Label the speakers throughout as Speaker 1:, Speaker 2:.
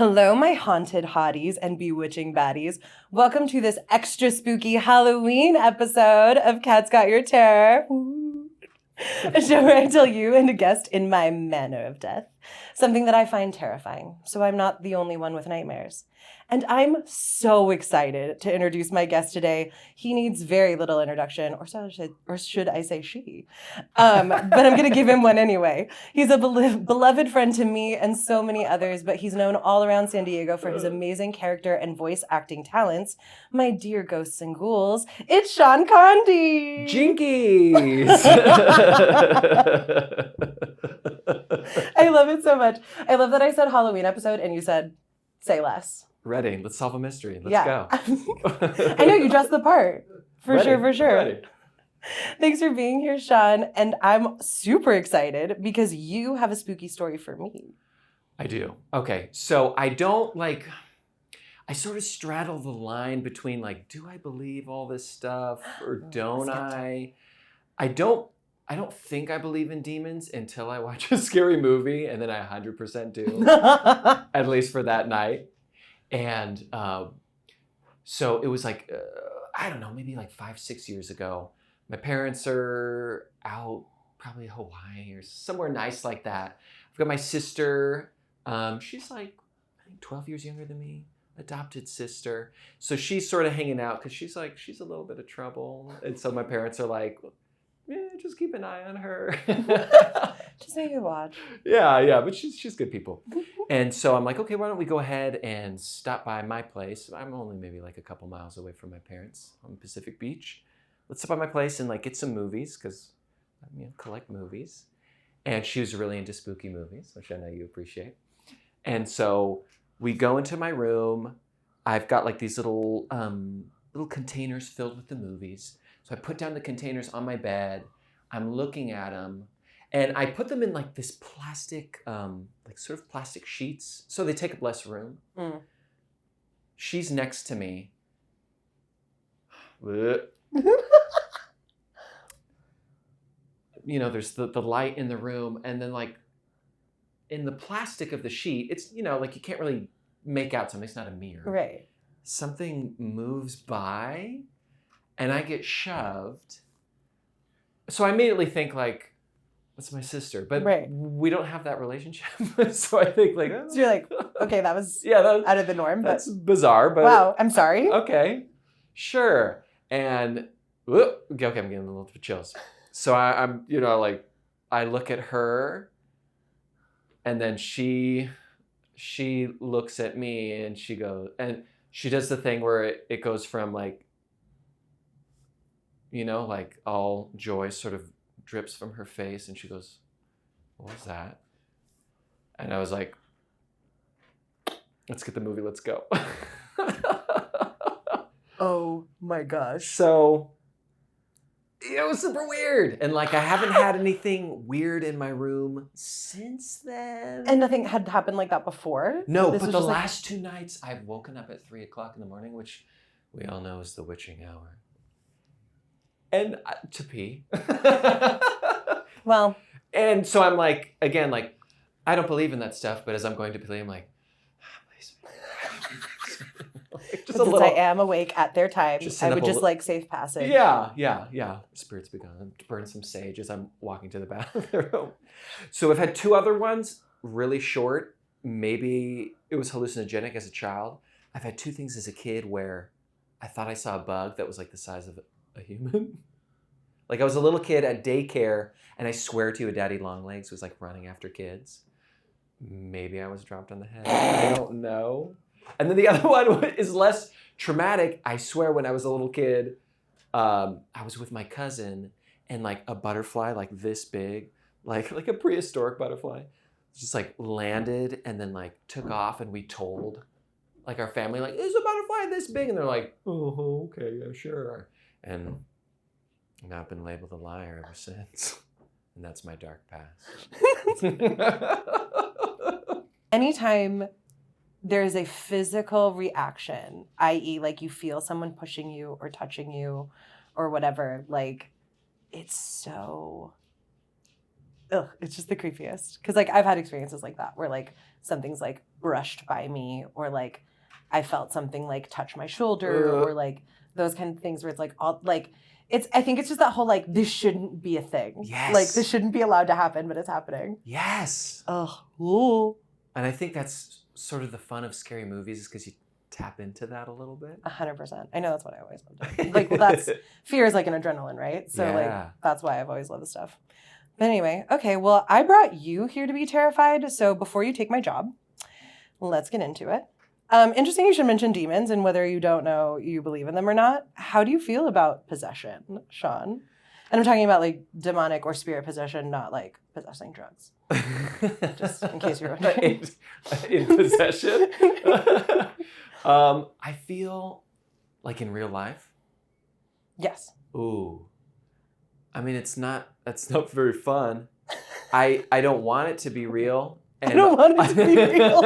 Speaker 1: Hello, my haunted hotties and bewitching baddies. Welcome to this extra spooky Halloween episode of Cat's Got Your Terror. A show where I tell you and a guest in my manner of death something that I find terrifying, so I'm not the only one with nightmares. And I'm so excited to introduce my guest today. He needs very little introduction, or should I say she? But I'm going to give him one anyway. He's a beloved friend to me and so many others, but he's known all around San Diego for his amazing character and voice acting talents. My dear ghosts and ghouls, it's Shaun Conde!
Speaker 2: Jinkies!
Speaker 1: I love it so much. I love that I said Halloween episode and you said, say less.
Speaker 2: Ready. Let's solve a mystery. Let's go.
Speaker 1: I know you dressed the part. For sure.
Speaker 2: Ready.
Speaker 1: Thanks for being here, Shaun. And I'm super excited because you have a spooky story for me.
Speaker 2: I do. Okay. So I sort of straddle the line between do I believe all this stuff or don't I? I don't think I believe in demons until I watch a scary movie, and then I 100% do, at least for that night. And so it was I don't know, maybe 5-6 years ago. My parents are out, probably Hawaii or somewhere nice like that. I've got my sister. She's I think 12 years younger than me, adopted sister. So she's sort of hanging out because she's a little bit of trouble. And so my parents are just keep an eye on her.
Speaker 1: Just make you watch.
Speaker 2: Yeah, but she's good people. And so I'm okay, why don't we go ahead and stop by my place? I'm only maybe a couple miles away from my parents on Pacific Beach. Let's stop by my place and get some movies because I collect movies. And she was really into spooky movies, which I know you appreciate. And so we go into my room. I've got these little containers filled with the movies. So I put down the containers on my bed. I'm looking at them. And I put them in this plastic, sort of plastic sheets. So they take up less room. Mm. She's next to me. There's the light in the room. And then in the plastic of the sheet, it's, you can't really make out something. It's not a mirror.
Speaker 1: Right.
Speaker 2: Something moves by and I get shoved. So I immediately think that's my sister, but we don't have that relationship. So I think
Speaker 1: so you're okay, that was out of the norm.
Speaker 2: That's bizarre, but
Speaker 1: wow, I'm sorry.
Speaker 2: Okay, sure. And okay, I'm getting a little bit chills. So I'm I look at her, and then she looks at me and she goes, and she does the thing where it goes from all joy sort of drips from her face, and she goes, what was that? And I was let's get the movie, let's go.
Speaker 1: Oh my gosh.
Speaker 2: So it was super weird. And I haven't had anything weird in my room since then.
Speaker 1: And nothing had happened like that before?
Speaker 2: No, but the last 2 nights I've woken up at 3:00 in the morning, which we all know is the witching hour. And to pee.
Speaker 1: Well.
Speaker 2: And so I'm again, I don't believe in that stuff, but as I'm going to pee, I'm please.
Speaker 1: Just a little. I am awake at their time. I would just safe passage.
Speaker 2: Yeah. Spirits begun to burn some sage as I'm walking to the bathroom. So I've had 2 other ones, really short. Maybe it was hallucinogenic as a child. I've had 2 things as a kid where I thought I saw a bug that was the size of a human. I was a little kid at daycare, and I swear to you, a daddy longlegs was running after kids. Maybe I was dropped on the head. I don't know. And then the other one is less traumatic. I swear, when I was a little kid, I was with my cousin, and a butterfly this big, like a prehistoric butterfly, just landed and then took off, and we told our family there's a butterfly this big, and they're oh, okay, yeah, sure. And now I've been labeled a liar ever since. And that's my dark past.
Speaker 1: Anytime there's a physical reaction, i.e. you feel someone pushing you or touching you or whatever, it's so it's just the creepiest. Because like I've had experiences like that where like something's like brushed by me, or like I felt something like touch my shoulder, or like those kind of things where it's like all like I think it's just that whole like this shouldn't be a thing.
Speaker 2: Yes.
Speaker 1: Like this shouldn't be allowed to happen, but it's happening.
Speaker 2: Yes.
Speaker 1: Oh, ooh.
Speaker 2: And I think that's sort of the fun of scary movies, is because you tap into that a little bit.
Speaker 1: 100%. I know that's what I always love doing. Like, well, that's fear is like an adrenaline, right? So
Speaker 2: Yeah.
Speaker 1: like that's why I've always loved this stuff. But anyway, okay, well, I brought you here to be terrified. So before you take my job, let's get into it. Interesting you should mention demons, and whether you don't know you believe in them or not. How do you feel about possession, Shaun? And I'm talking about like demonic or spirit possession, not like possessing drugs. Just in case you're wondering.
Speaker 2: in possession? I feel like in real life.
Speaker 1: Yes.
Speaker 2: Ooh. I mean, that's not very fun. I don't want it to be real. And
Speaker 1: I don't want it to be real.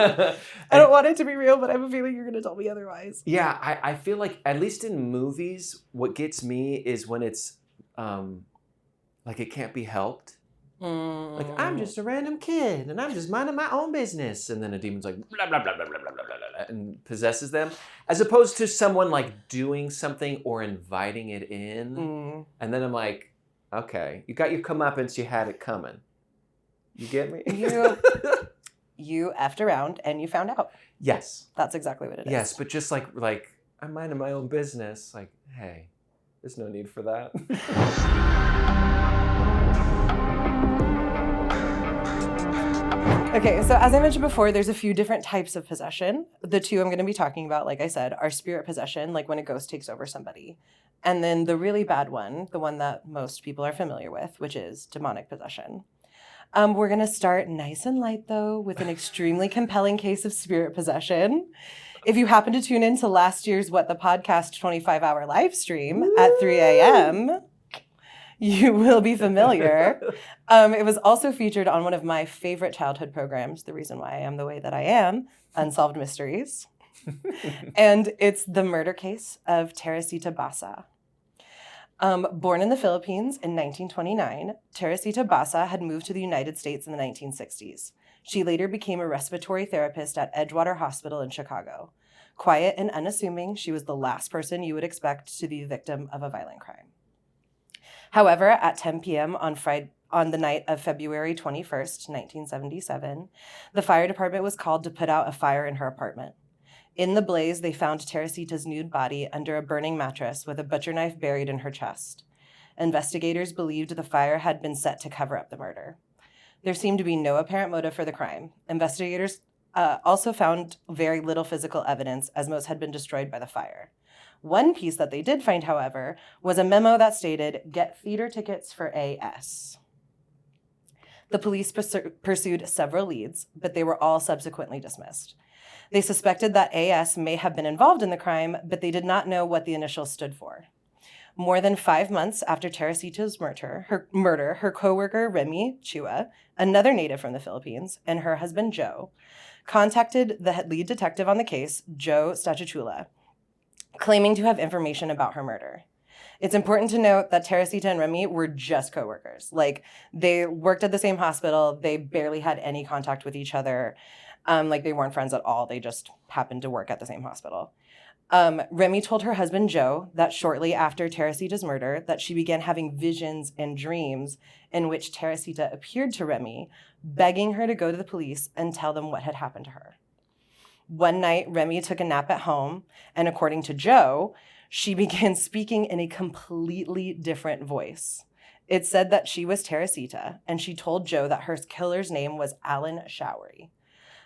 Speaker 1: I don't want it to be real, but I have a feeling you're going to tell me otherwise.
Speaker 2: Yeah, I feel like, at least in movies, what gets me is when it's like it can't be helped. Like, I'm just a random kid and I'm just minding my own business. And then a demon's like, blah, blah, blah, blah, blah, blah, blah, blah, and possesses them. As opposed to someone like doing something or inviting it in. And then I'm like, okay, you got your comeuppance, you had it coming. You get me?
Speaker 1: You effed around and you found out.
Speaker 2: Yes.
Speaker 1: That's exactly what it is.
Speaker 2: Yes, but just like I'm minding my own business. Like, hey, there's no need for that.
Speaker 1: Okay, so as I mentioned before, there's a few different types of possession. The two I'm going to be talking about, like I said, are spirit possession, like when a ghost takes over somebody. And then the really bad one, the one that most people are familiar with, which is demonic possession. We're going to start nice and light, though, with an extremely compelling case of spirit possession. If you happen to tune into last year's What the Podcast 25-hour live stream at 3 a.m., you will be familiar. It was also featured on one of my favorite childhood programs, the reason why I am the way that I am, Unsolved Mysteries. And it's the murder case of Teresita Basa. Born in the Philippines in 1929, Teresita Basa had moved to the United States in the 1960s. She later became a respiratory therapist at Edgewater Hospital in Chicago. Quiet and unassuming, she was the last person you would expect to be the victim of a violent crime. However, at 10 p.m. on the night of February 21st, 1977, the fire department was called to put out a fire in her apartment. In the blaze, they found Teresita's nude body under a burning mattress with a butcher knife buried in her chest. Investigators believed the fire had been set to cover up the murder. There seemed to be no apparent motive for the crime. Investigators also found very little physical evidence, as most had been destroyed by the fire. One piece that they did find, however, was a memo that stated, "Get theater tickets for AS." The police pursued several leads, but they were all subsequently dismissed. They suspected that AS may have been involved in the crime, but they did not know what the initials stood for. More than 5 months after Teresita's murder, her coworker Remy Chua, another native from the Philippines, and her husband Joe, contacted the lead detective on the case, Joe Stachachula, claiming to have information about her murder. It's important to note that Teresita and Remy were just coworkers. Like, they worked at the same hospital. They barely had any contact with each other. Like, they weren't friends at all. They just happened to work at the same hospital. Remy told her husband, Joe, that shortly after Teresita's murder, that she began having visions and dreams in which Teresita appeared to Remy, begging her to go to the police and tell them what had happened to her. One night, Remy took a nap at home, and according to Joe, she began speaking in a completely different voice. It said that she was Teresita, and she told Joe that her killer's name was Alan Showery.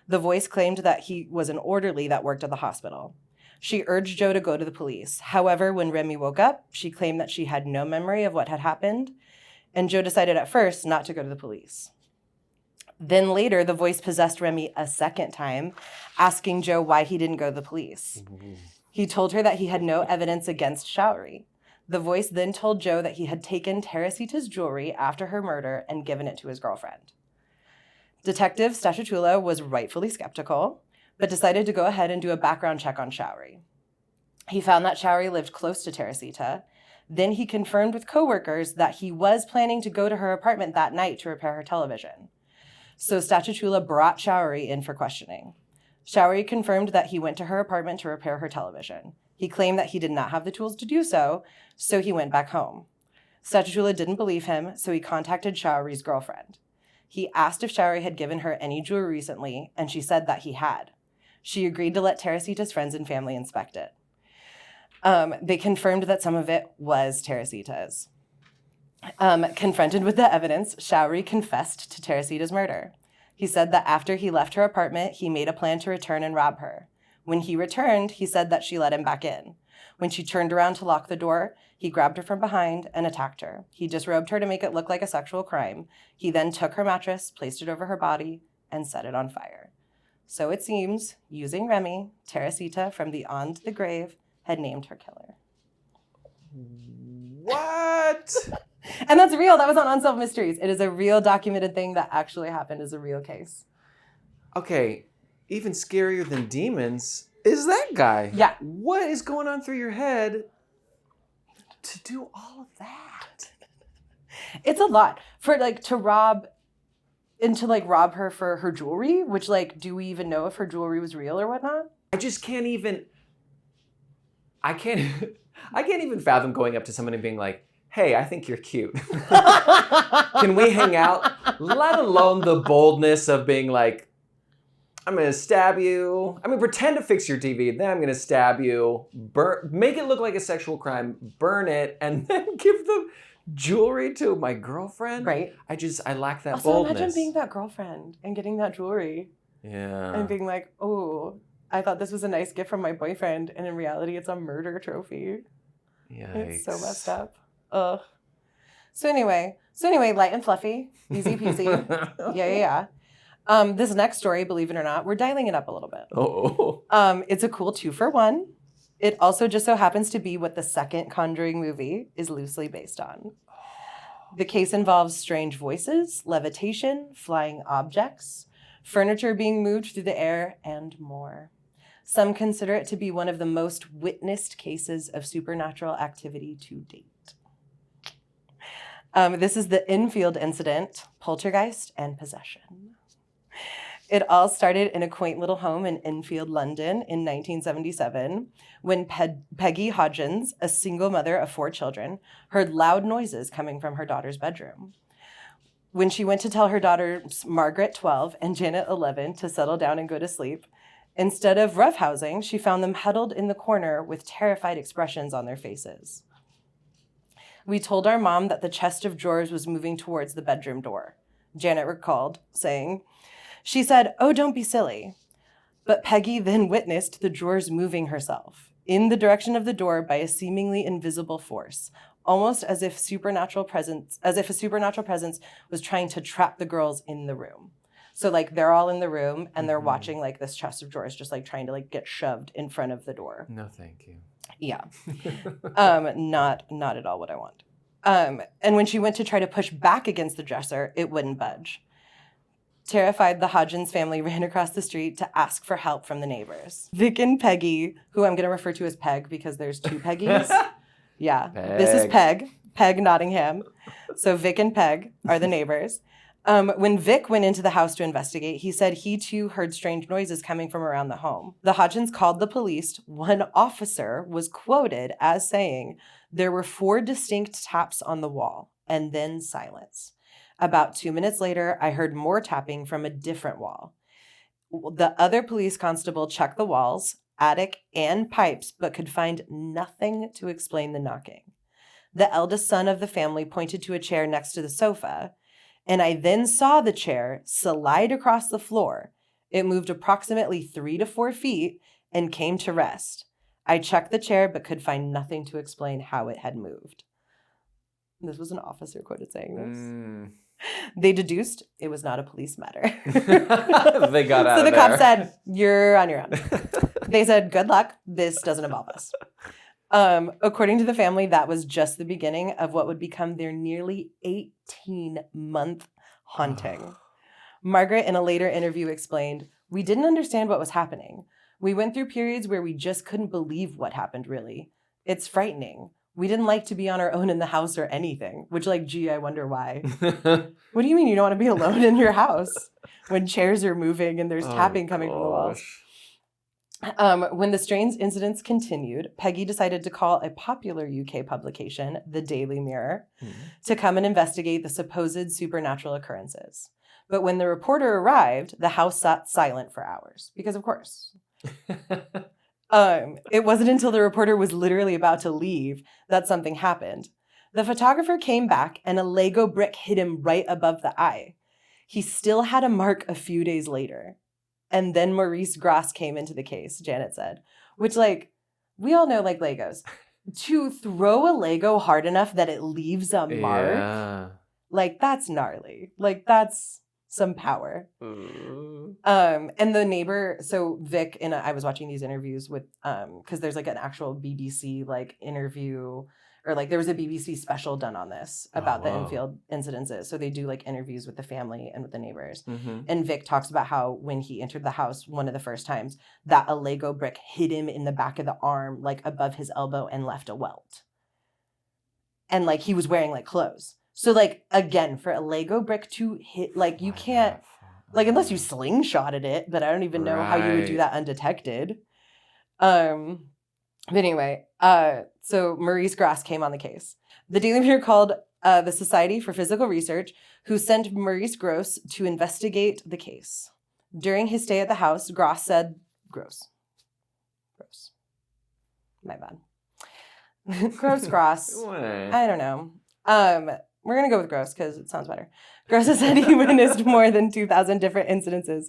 Speaker 1: The voice claimed that he was an orderly that worked at the hospital. She urged Joe to go to the police. However, when Remy woke up, she claimed that she had no memory of what had happened, and Joe decided at first not to go to the police. Then later, the voice possessed Remy a second time, asking Joe why he didn't go to the police. He told her that he had no evidence against Showery. The voice then told Joe that he had taken Teresita's jewelry after her murder and given it to his girlfriend. Detective Stachachula was rightfully skeptical, but decided to go ahead and do a background check on Showery. He found that Showery lived close to Teresita, Then he confirmed with coworkers that he was planning to go to her apartment that night to repair her television. So Statutula brought Showery in for questioning. Showery confirmed that he went to her apartment to repair her television. He claimed that he did not have the tools to do so, so he went back home. Statutula didn't believe him, so he contacted Showery's girlfriend. He asked if Showery had given her any jewelry recently, and she said that he had. She agreed to let Teresita's friends and family inspect it. They confirmed that some of it was Teresita's. Confronted with the evidence, Showery confessed to Teresita's murder. He said that after he left her apartment, he made a plan to return and rob her. When he returned, he said that she let him back in. When she turned around to lock the door, he grabbed her from behind and attacked her. He disrobed her to make it look like a sexual crime. He then took her mattress, placed it over her body, and set it on fire. So it seems, using Remy, Teresita from the On to the Grave had named her killer.
Speaker 2: What?
Speaker 1: And that's real. That was on Unsolved Mysteries. It is a real documented thing that actually happened as a real case.
Speaker 2: Okay, even scarier than demons is that guy.
Speaker 1: Yeah.
Speaker 2: What is going on through your head to do all of that?
Speaker 1: It's a lot. For to rob her for her jewelry, which do we even know if her jewelry was real or whatnot?
Speaker 2: I can't even fathom going up to someone and being like, hey, I think you're cute. Can we hang out? Let alone the boldness of being like, I'm going to stab you. I mean, pretend to fix your TV, then I'm going to stab you, make it look like a sexual crime, burn it, and then give the jewelry to my girlfriend.
Speaker 1: Right.
Speaker 2: I lack that
Speaker 1: also,
Speaker 2: boldness.
Speaker 1: Imagine being that girlfriend and getting that jewelry.
Speaker 2: Yeah.
Speaker 1: And being like, oh, I thought this was a nice gift from my boyfriend, and in reality, it's a murder trophy.
Speaker 2: Yikes.
Speaker 1: It's so messed up. Ugh. So anyway, light and fluffy, easy peasy. Yeah. This next story, believe it or not, we're dialing it up a little bit.
Speaker 2: Oh.
Speaker 1: It's a cool 2-for-1. It also just so happens to be what the second Conjuring movie is loosely based on. The case involves strange voices, levitation, flying objects, furniture being moved through the air, and more. Some consider it to be one of the most witnessed cases of supernatural activity to date. This is the Enfield incident, poltergeist, and possession. It all started in a quaint little home in Enfield, London in 1977 when Peggy Hodgins, a single mother of 4 children, heard loud noises coming from her daughter's bedroom. When she went to tell her daughters, Margaret, 12, and Janet, 11, to settle down and go to sleep, instead of roughhousing, she found them huddled in the corner with terrified expressions on their faces. We told our mom that the chest of drawers was moving towards the bedroom door, Janet recalled, saying, she said, oh, don't be silly. But Peggy then witnessed the drawers moving herself in the direction of the door by a seemingly invisible force, almost as if a supernatural presence was trying to trap the girls in the room. So they're all in the room and they're watching this chest of drawers just trying to get shoved in front of the door.
Speaker 2: No, thank you.
Speaker 1: Yeah. Not at all what I want. And when she went to try to push back against the dresser, it wouldn't budge. Terrified, the Hodgins family ran across the street to ask for help from the neighbors. Vic and Peggy, who I'm going to refer to as Peg because there's 2 Peggies. Yeah,
Speaker 2: Peg.
Speaker 1: This is Peg Nottingham. So Vic and Peg are the neighbors. When Vic went into the house to investigate, he said he too heard strange noises coming from around the home. The Hodgins called the police. One officer was quoted as saying, there were 4 distinct taps on the wall and then silence. About 2 minutes later, I heard more tapping from a different wall. The other police constable checked the walls, attic, and pipes, but could find nothing to explain the knocking. The eldest son of the family pointed to a chair next to the sofa, and I then saw the chair slide across the floor. It moved approximately 3 to 4 feet and came to rest. I checked the chair, but could find nothing to explain how it had moved. This was an officer quoted saying this. They deduced it was not a police matter.
Speaker 2: They got out
Speaker 1: So
Speaker 2: of
Speaker 1: the
Speaker 2: there.
Speaker 1: cop said, you're on your own. They said, good luck. This doesn't involve us. According to the family, that was just the beginning of what would become their nearly 18-month haunting. Margaret, in a later interview, explained, we didn't understand what was happening. We went through periods where we just couldn't believe what happened, really. It's frightening. We didn't like to be on our own in the house or anything, which like, gee, I wonder why. What do you mean you don't want to be alone in your house when chairs are moving and there's tapping coming from the walls? When the strange incidents continued, Peggy decided to call a popular UK publication, the Daily Mirror, to come and investigate the supposed supernatural occurrences. But when the reporter arrived, the house sat silent for hours, because of course. It wasn't until the reporter was literally about to leave that something happened. The photographer came back and a Lego brick hit him right above the eye. He still had a mark a few days later. And then Maurice Grosse came into the case, Janet said, which, like, we all know, like, Legos. To throw a Lego hard enough that it leaves a mark, like, that's gnarly. Like, that's some power. And the neighbor, so Vic, and I was watching these interviews with, because there's, like, an actual BBC, like, interview, or like there was a BBC special done on this about the infield incidences. So they do like interviews with the family and with the neighbors. And Vic talks about how when he entered the house one of the first times, that a Lego brick hit him in the back of the arm, like above his elbow, and left a welt. And like he was wearing like clothes. So like, again, for a Lego brick to hit, like you can't, like unless you slingshotted it, but I don't even know how you would do that undetected. But anyway, so Maurice Grosse came on the case. The Daily Mirror called the Society for Physical Research, who sent Maurice Grosse to investigate the case. During his stay at the house, Grosse said, Gross. My bad. Gross. I don't know. We're going to go with Gross because it sounds better. Grosse said he witnessed more than 2,000 different incidences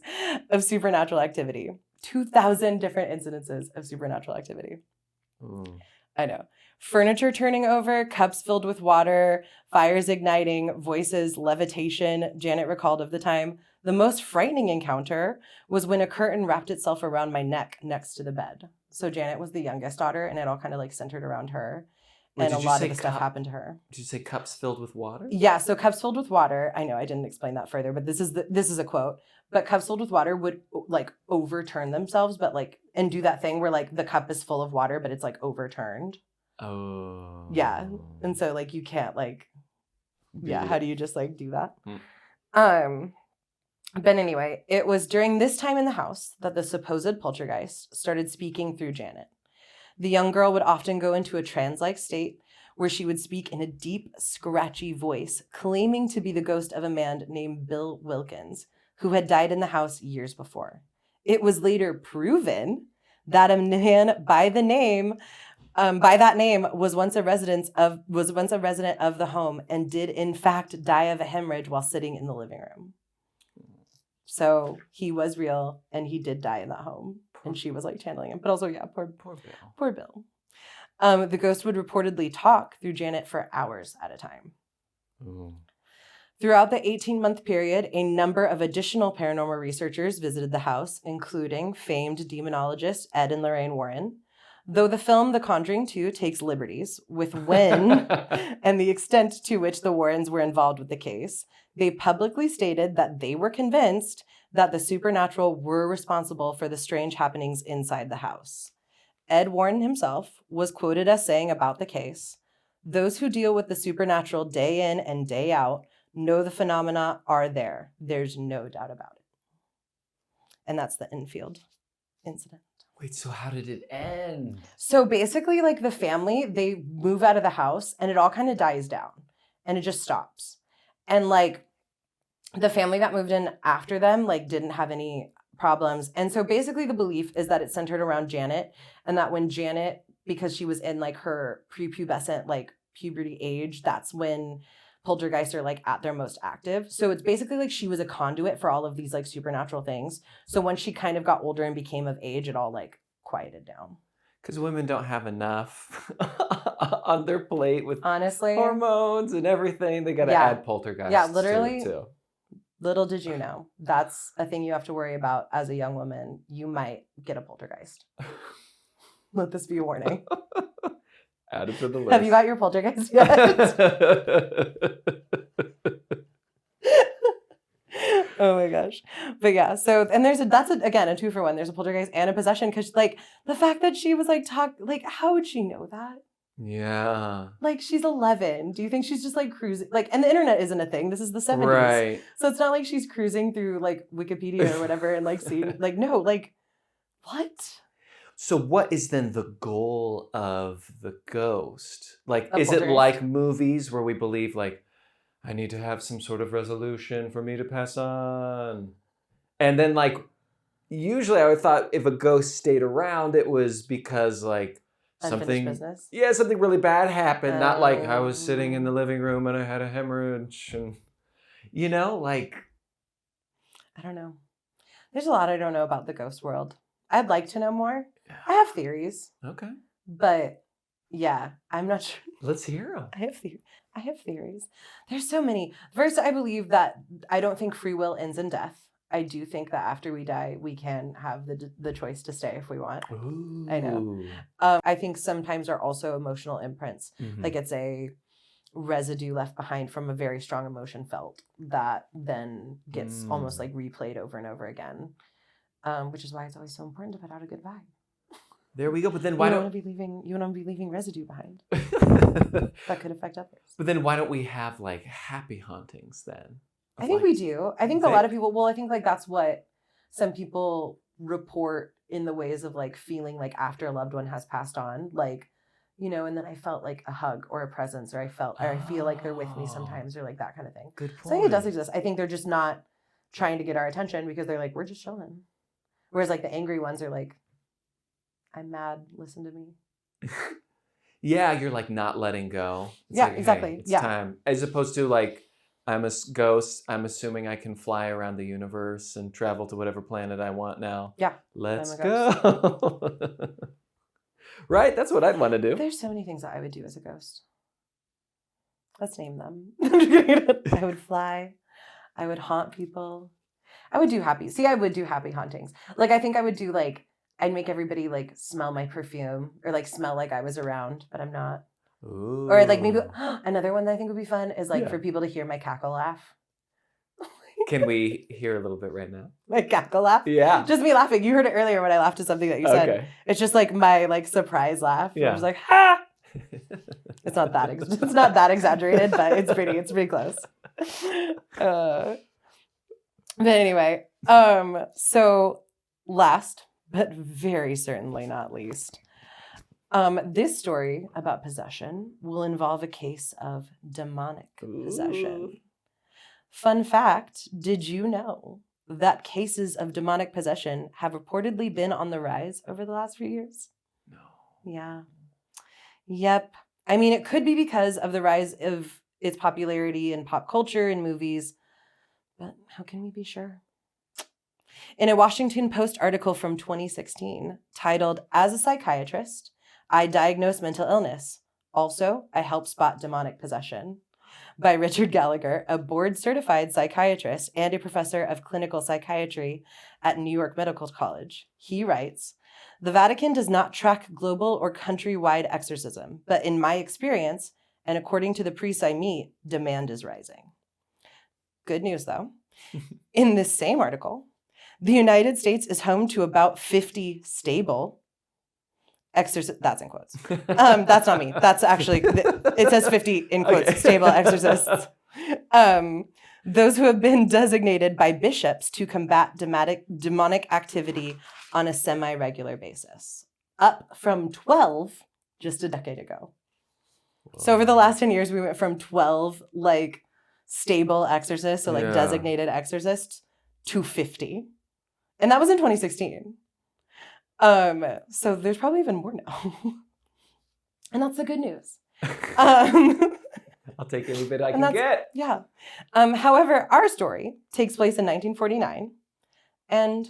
Speaker 1: of supernatural activity. 2,000 different incidences of supernatural activity. I know. Furniture turning over, cups filled with water, fires igniting, voices, levitation, Janet recalled of the time. The most frightening encounter was when a curtain wrapped itself around my neck next to the bed. So Janet was the youngest daughter, and it all kind of like centered around her. And a lot of the stuff happened to her. Did
Speaker 2: you say cups filled with water?
Speaker 1: Yeah, so cups filled with water. I know I didn't explain that further, but this is a quote. But cups filled with water would like overturn themselves, but like and do that thing where like the cup is full of water, but it's like overturned.
Speaker 2: Oh.
Speaker 1: Yeah, and so like you can't like, yeah. How do you just like do that? But anyway, it was during this time in the house that the supposed poltergeist started speaking through Janet. The young girl would often go into a trance-like state where she would speak in a deep, scratchy voice, claiming to be the ghost of a man named Bill Wilkins, who had died in the house years before. It was later proven that a man by that name was once a resident of the home and did in fact die of a hemorrhage while sitting in the living room. So he was real and he did die in that home. And she was like channeling him. But also, yeah, poor Bill. The ghost would reportedly talk through Janet for hours at a time. Ooh. Throughout the 18-month period, a number of additional paranormal researchers visited the house, including famed demonologist Ed and Lorraine Warren. Though the film The Conjuring 2 takes liberties with when and the extent to which the Warrens were involved with the case, they publicly stated that they were convinced that the supernatural were responsible for the strange happenings inside the house. Ed Warren himself was quoted as saying about the case, "Those who deal with the supernatural day in and day out know the phenomena are there. There's no doubt about it." And that's the Enfield incident.
Speaker 2: Wait, so how did it end?
Speaker 1: So basically, like the family, they move out of the house and it all kind of dies down and it just stops. And like the family that moved in after them, like didn't have any problems. And so basically the belief is that it's centered around Janet and that when Janet, because she was in like her prepubescent, like puberty age, that's when poltergeists are like at their most active. So it's basically like she was a conduit for all of these like supernatural things. So when she kind of got older and became of age, it all like quieted down.
Speaker 2: Because women don't have enough on their plate with
Speaker 1: honestly
Speaker 2: hormones and everything. They got to add poltergeists.
Speaker 1: Yeah, literally.
Speaker 2: Too.
Speaker 1: Little did you know, that's a thing you have to worry about as a young woman. You might get a poltergeist. Let this be a warning.
Speaker 2: Add it to the list.
Speaker 1: Have you got your poltergeist yet? Oh my gosh. But yeah, so, and that's again, a 2-for-1. There's a poltergeist and a possession because like the fact that she was like how would she know that?
Speaker 2: Yeah.
Speaker 1: Like, she's 11. Do you think she's just like cruising? Like, and the internet isn't a thing. This is the 70s.
Speaker 2: Right.
Speaker 1: So it's not like she's cruising through like Wikipedia or whatever and like seeing, like, no, like, what?
Speaker 2: So what is then the goal of the ghost? Like,
Speaker 1: A
Speaker 2: is it
Speaker 1: poltergeist?
Speaker 2: like movies where we believe like, I need to have some sort of resolution for me to pass on? And then like, usually I would thought if a ghost stayed around, it was because like
Speaker 1: Unfinished
Speaker 2: something,
Speaker 1: business?
Speaker 2: yeah, something really bad happened. Not like I was sitting in the
Speaker 1: Oh.
Speaker 2: living room and I had a hemorrhage and, like.
Speaker 1: I don't know. There's a lot I don't know about the ghost world. I'd like to know more. I have theories,
Speaker 2: Okay.
Speaker 1: but yeah, I'm not sure.
Speaker 2: Let's hear them.
Speaker 1: I have theories. There's so many. First, I believe that I don't think free will ends in death. I do think that after we die, we can have the choice to stay if we want.
Speaker 2: Ooh.
Speaker 1: I know. I think sometimes are also emotional imprints.
Speaker 2: Mhm.
Speaker 1: Like it's a residue left behind from a very strong emotion felt that then gets almost like replayed over and over again. Which is why it's always so important to put out a good vibe.
Speaker 2: There we go. But then
Speaker 1: You
Speaker 2: why
Speaker 1: don't
Speaker 2: don't
Speaker 1: want to be leaving residue behind that could affect others.
Speaker 2: But then why don't we have like happy hauntings then?
Speaker 1: I think we do. I think a lot of people, well, I think like that's what some people report in the ways of like feeling like after a loved one has passed on, like, and then I felt like a hug or a presence, or I feel like they're with me sometimes, or like that kind of thing.
Speaker 2: Good point.
Speaker 1: So I think it does exist. I think they're just not trying to get our attention because they're like, we're just chilling. Whereas like the angry ones are like, I'm mad, listen to me.
Speaker 2: Yeah, you're like not letting go. It's
Speaker 1: Yeah,
Speaker 2: like, hey,
Speaker 1: exactly.
Speaker 2: it's
Speaker 1: Yeah.
Speaker 2: time. As opposed to like, I'm a ghost. I'm assuming I can fly around the universe and travel to whatever planet I want now.
Speaker 1: Yeah.
Speaker 2: Let's
Speaker 1: I'm a ghost.
Speaker 2: go. Right? That's what I'd want to do.
Speaker 1: There's so many things that I would do as a ghost. Let's name them. I would fly. I would haunt people. I would do happy hauntings. Like, I think I would do like, I'd make everybody like smell my perfume or like smell like I was around, but I'm not.
Speaker 2: Ooh.
Speaker 1: Or like maybe another one that I think would be fun is like
Speaker 2: Yeah.
Speaker 1: for people to hear my cackle laugh.
Speaker 2: Can we hear a little bit right now?
Speaker 1: My cackle laugh?
Speaker 2: Yeah.
Speaker 1: Just me laughing. You heard it earlier when I laughed at something that you said.
Speaker 2: Okay.
Speaker 1: It's just like my like surprise laugh.
Speaker 2: Yeah.
Speaker 1: I was like, ha! It's not that exaggerated, but it's pretty close. But anyway, so last but very certainly not least, this story about possession will involve a case of demonic possession.
Speaker 2: Ooh.
Speaker 1: Fun fact, did you know that cases of demonic possession have reportedly been on the rise over the last few years?
Speaker 2: No.
Speaker 1: Yeah. Yep. I mean, it could be because of the rise of its popularity in pop culture and movies, but how can we be sure? In a Washington Post article from 2016 titled, "As a Psychiatrist, I Diagnose Mental Illness. Also, I Help Spot Demonic Possession," by Richard Gallagher, a board-certified psychiatrist and a professor of clinical psychiatry at New York Medical College. He writes, "The Vatican does not track global or countrywide exorcism, but in my experience, and according to the priests I meet, demand is rising." Good news, though. In this same article, the United States is home to about 50 stable exorcists. That's in quotes. That's not me. That's actually, it says 50 in quotes,
Speaker 2: Okay.
Speaker 1: stable exorcists. Those who have been designated by bishops to combat demonic activity on a semi-regular basis, up from 12 just a decade ago. So over the last 10 years, we went from 12 like stable exorcists, so like
Speaker 2: Yeah.
Speaker 1: designated exorcists, to 50. And that was in 2016. So there's probably even more now. And that's the good news.
Speaker 2: I'll take any bit I
Speaker 1: And
Speaker 2: can get.
Speaker 1: Yeah. However, our story takes place in 1949 and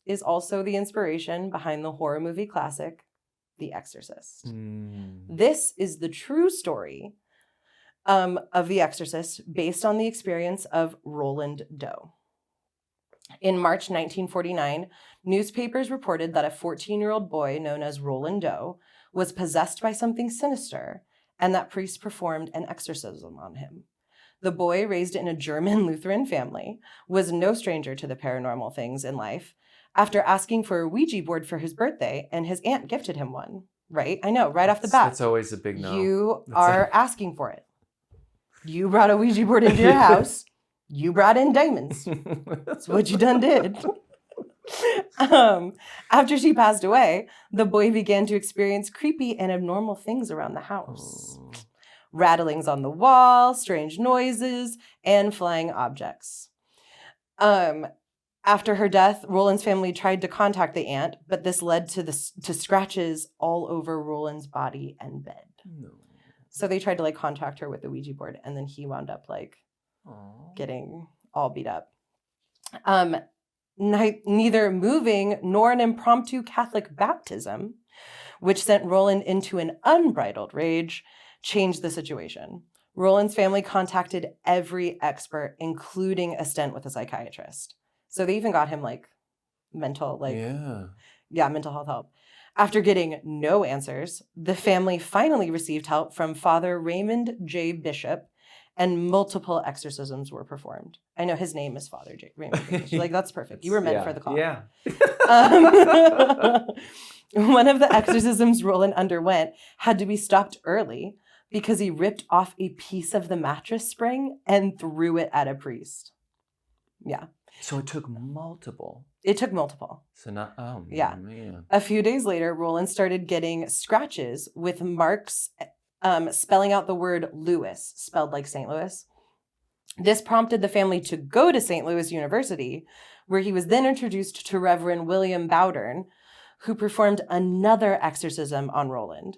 Speaker 1: is also the inspiration behind the horror movie classic, The Exorcist. This is the true story of The Exorcist based on the experience of Roland Doe. In March 1949, newspapers reported that a 14-year-old boy known as Roland Doe was possessed by something sinister and that priests performed an exorcism on him. The boy, raised in a German Lutheran family, was no stranger to the paranormal things in life after asking for a Ouija board for his birthday, and his aunt gifted him one. right? I know, right off the bat.
Speaker 2: That's always a big no.
Speaker 1: You are asking for it. You brought a Ouija board into your house. You brought in demons. That's what you done did. After she passed away, the boy began to experience creepy and abnormal things around the house.
Speaker 2: Oh.
Speaker 1: Rattlings on the wall, strange noises, and flying objects. After her death, Roland's family tried to contact the aunt, but this led to scratches all over Roland's body and bed.
Speaker 2: No.
Speaker 1: So they tried to like contact her with the Ouija board, and then he wound up like getting all beat up. Neither moving nor an impromptu Catholic baptism, which sent Roland into an unbridled rage, changed the situation. Roland's family contacted every expert, including a stint with a psychiatrist. So they even got him like mental health help. After getting no answers, the family finally received help from Father Raymond J. Bishop, and multiple exorcisms were performed. I know his name is Father Raymond J. Bishop. Like, that's perfect. You were meant for the call.
Speaker 2: Yeah.
Speaker 1: One of the exorcisms Roland underwent had to be stopped early because he ripped off a piece of the mattress spring and threw it at a priest. Yeah.
Speaker 2: So it took multiple.
Speaker 1: It took multiple.
Speaker 2: So not,
Speaker 1: yeah.
Speaker 2: Man.
Speaker 1: A few days later, Roland started getting scratches with marks spelling out the word Louis, spelled like St. Louis. This prompted the family to go to St. Louis University, where he was then introduced to Reverend William Bowdern, who performed another exorcism on Roland.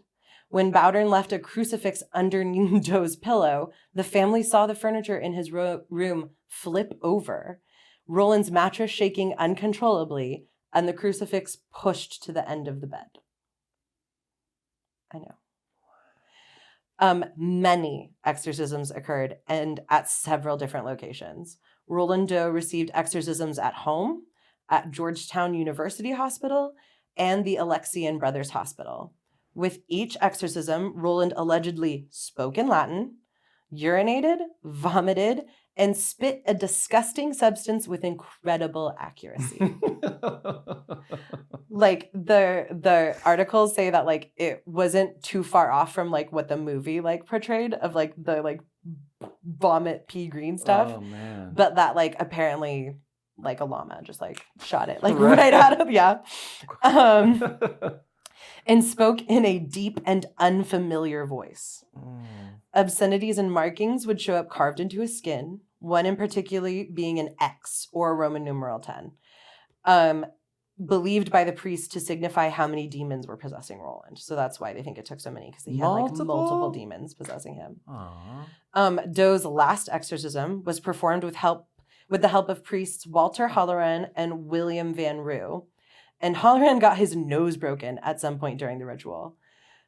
Speaker 1: When Bowdern left a crucifix underneath Doe's pillow, the family saw the furniture in his room flip over, Roland's mattress shaking uncontrollably, and the crucifix pushed to the end of the bed. I know. Many exorcisms occurred, and at several different locations. Roland Doe received exorcisms at home, at Georgetown University Hospital, and the Alexian Brothers Hospital. With each exorcism, Roland allegedly spoke in Latin, urinated, vomited, and spit a disgusting substance with incredible accuracy. Like the articles say that like it wasn't too far off from like what the movie like portrayed of like the like vomit pee green stuff.
Speaker 2: Oh man.
Speaker 1: But that like apparently like a llama just like shot it like right out of and spoke in a deep and unfamiliar voice. Obscenities and markings would show up carved into his skin, one in particular being an X or a Roman numeral 10, believed by the priest to signify how many demons were possessing Roland. So that's why they think it took so many, because he had like multiple demons possessing him. Doe's last exorcism was performed with the help of priests Walter Halloran and William Van Roo. And Halloran got his nose broken at some point during the ritual.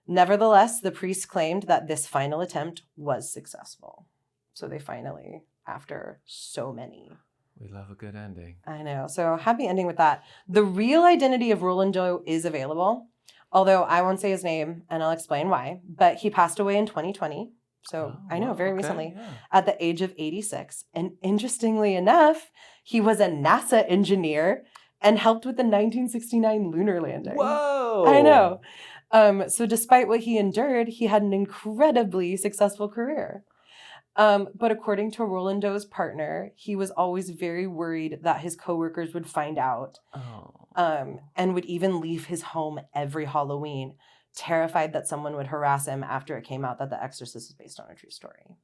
Speaker 1: Nevertheless, the priests claimed that this final attempt was successful. So they finally, after so many.
Speaker 2: We love a good ending.
Speaker 1: I know. So happy ending with that. The real identity of Roland Doe is available, although I won't say his name, and I'll explain why. But he passed away in 2020. So I know, very recently, at the age of 86. And interestingly enough, he was a NASA engineer and helped with the 1969 lunar landing.
Speaker 2: Whoa!
Speaker 1: I know. So despite what he endured, he had an incredibly successful career. But according to Roland Doe's partner, he was always very worried that his coworkers would find out, and would even leave his home every Halloween, terrified that someone would harass him after it came out that The Exorcist is based on a true story.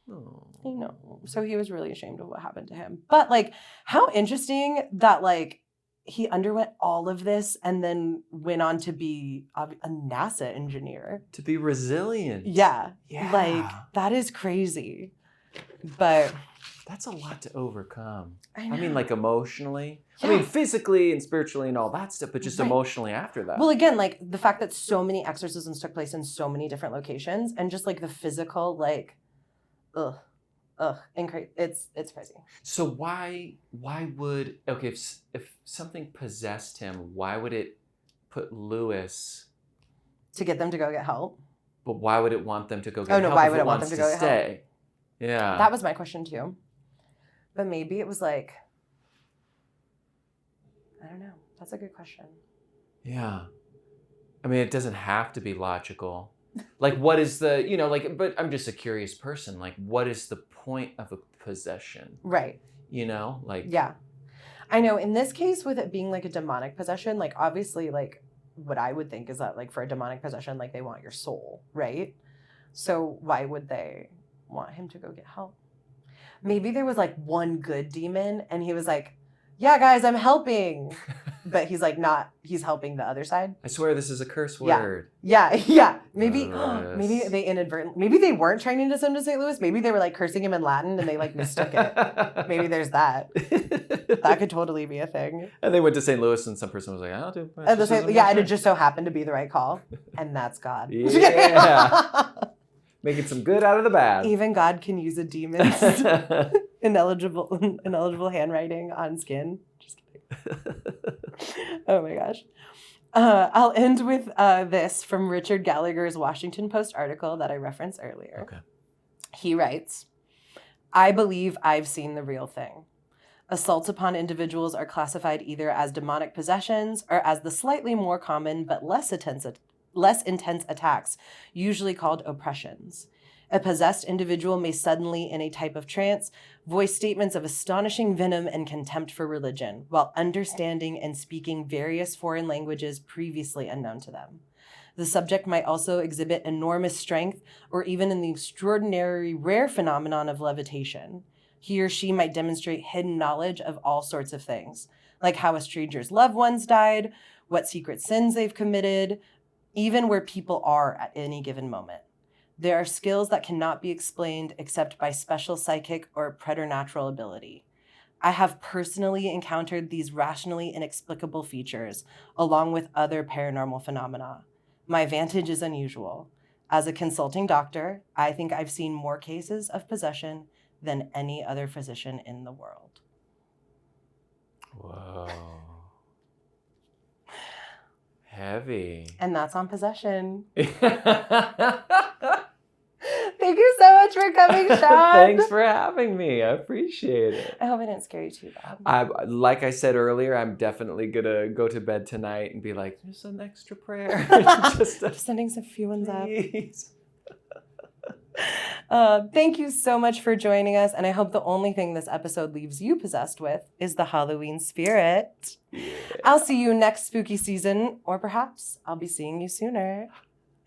Speaker 1: I know. So he was really ashamed of what happened to him. But like, how interesting that like he underwent all of this and then went on to be a NASA engineer. To
Speaker 2: be resilient.
Speaker 1: Yeah. Like, that is crazy. But
Speaker 2: that's a lot to overcome.
Speaker 1: I know.
Speaker 2: I mean, like emotionally.
Speaker 1: Yeah.
Speaker 2: I mean, physically and spiritually and all that stuff, but just emotionally after that.
Speaker 1: Well, again, like the fact that so many exorcisms took place in so many different locations and just like the physical, like, it's crazy.
Speaker 2: So why would, okay, if something possessed him, why would it put Louis?
Speaker 1: To get them to go get help.
Speaker 2: But why would it want them to go get help?
Speaker 1: Oh no, why would it want them to go get help?
Speaker 2: Yeah.
Speaker 1: That was my question too. But maybe it was like, I don't know. That's a good question.
Speaker 2: Yeah. I mean, it doesn't have to be logical. Like, what is the, but I'm just a curious person. Like, what is the point of a possession?
Speaker 1: Right.
Speaker 2: Like.
Speaker 1: Yeah. I know in this case, with it being like a demonic possession, like obviously like what I would think is that like for a demonic possession, like they want your soul, right? So why would they want him to go get help? Maybe there was like one good demon and he was like, yeah, guys, I'm helping. But he's like he's helping the other side.
Speaker 2: I swear this is a curse word.
Speaker 1: Yeah. Maybe they maybe they weren't trying to send him to St. Louis. Maybe they were like cursing him in Latin and they like mistook it. Maybe there's that. That could totally be a thing.
Speaker 2: And they went to St. Louis and some person was like, I'll do
Speaker 1: and it just so happened to be the right call. And that's God.
Speaker 2: Yeah. Making some good out of the bad.
Speaker 1: Even God can use a demon's ineligible handwriting on skin. Just kidding. Oh my gosh. I'll end with this from Richard Gallagher's Washington Post article that I referenced earlier.
Speaker 2: Okay.
Speaker 1: He writes, I believe I've seen the real thing. Assaults upon individuals are classified either as demonic possessions or as the slightly more common but less intense attacks, usually called oppressions. A possessed individual may suddenly, in a type of trance, voice statements of astonishing venom and contempt for religion, while understanding and speaking various foreign languages previously unknown to them. The subject might also exhibit enormous strength, or even in the extraordinary rare phenomenon of levitation. He or she might demonstrate hidden knowledge of all sorts of things, like how a stranger's loved ones died, what secret sins they've committed, even where people are at any given moment. There are skills that cannot be explained except by special psychic or preternatural ability. I have personally encountered these rationally inexplicable features, along with other paranormal phenomena. My vantage is unusual. As a consulting doctor, I think I've seen more cases of possession than any other physician in the world.
Speaker 2: Whoa. Heavy.
Speaker 1: And that's on possession. Thank you so much for coming, Shaun.
Speaker 2: Thanks for having me. I appreciate it.
Speaker 1: I hope I didn't scare you too bad.
Speaker 2: Like I said earlier, I'm definitely going to go to bed tonight and be like, just an extra prayer.
Speaker 1: Just sending some few ones up. Thank you so much for joining us. And I hope the only thing this episode leaves you possessed with is the Halloween spirit. Yeah. I'll see you next spooky season, or perhaps I'll be seeing you sooner.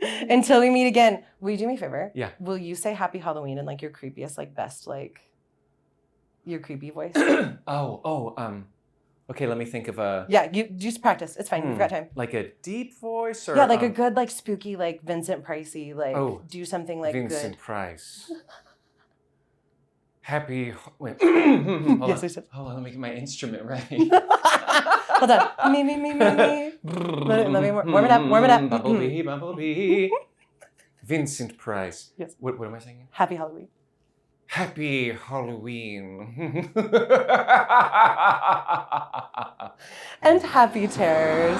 Speaker 1: Until we meet again, will you do me a favor?
Speaker 2: Yeah.
Speaker 1: Will you say Happy Halloween in like your creepiest, like best, like your creepy voice?
Speaker 2: Okay, let me think of a...
Speaker 1: Yeah, you just practice. It's fine. You've got time.
Speaker 2: Like a deep voice or...
Speaker 1: Yeah, like a good, like spooky, like Vincent Pricey, like do something like
Speaker 2: Vincent
Speaker 1: good.
Speaker 2: Price. Happy... Wait.
Speaker 1: Yes, I said.
Speaker 2: Hold on, let me get my instrument ready.
Speaker 1: Hold on. Me. Let me warm it up.
Speaker 2: Bumblebee. Vincent Price.
Speaker 1: Yes.
Speaker 2: What am I singing?
Speaker 1: Happy Halloween.
Speaker 2: Happy Halloween.
Speaker 1: And happy terrors.